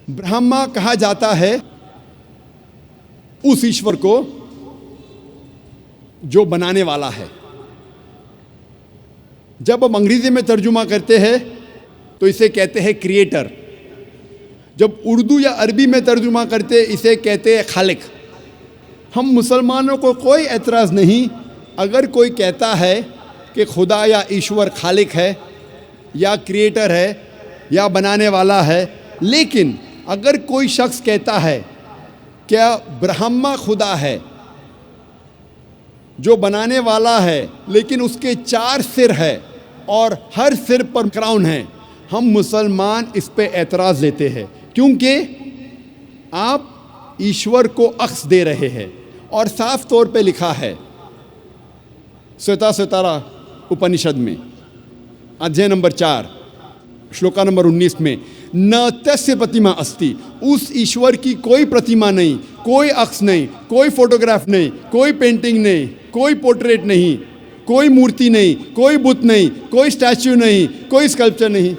ब्रह्मा कहा जाता है उस ईश्वर को जो बनाने वाला है। जब हम अंग्रेजी में तर्जुमा करते हैं तो इसे कहते हैं क्रिएटर। जब उर्दू या अरबी में तर्जुमा करते इसे कहते हैं खालिक। हम मुसलमानों को कोई एतराज़ नहीं अगर कोई कहता है कि खुदा या ईश्वर खालिक है या क्रिएटर है या बनाने वाला है, लेकिन अगर कोई शख्स कहता है क्या ब्रह्मा खुदा है जो बनाने वाला है लेकिन उसके 4 सिर है और हर सिर पर क्राउन है, हम मुसलमान इस पे एतराज़ लेते हैं क्योंकि आप ईश्वर को अक्स दे रहे हैं। और साफ तौर पे लिखा है श्वेताश्वतरा उपनिषद में अध्याय नंबर 4 श्लोका नंबर 19 में, न तस्य प्रतिमा अस्ति, उस ईश्वर की कोई प्रतिमा नहीं, कोई अक्स नहीं, कोई फोटोग्राफ नहीं, कोई पेंटिंग नहीं, कोई पोर्ट्रेट नहीं, कोई मूर्ति नहीं, कोई बुत नहीं, कोई स्टैच्यू नहीं, कोई स्कल्पचर नहीं।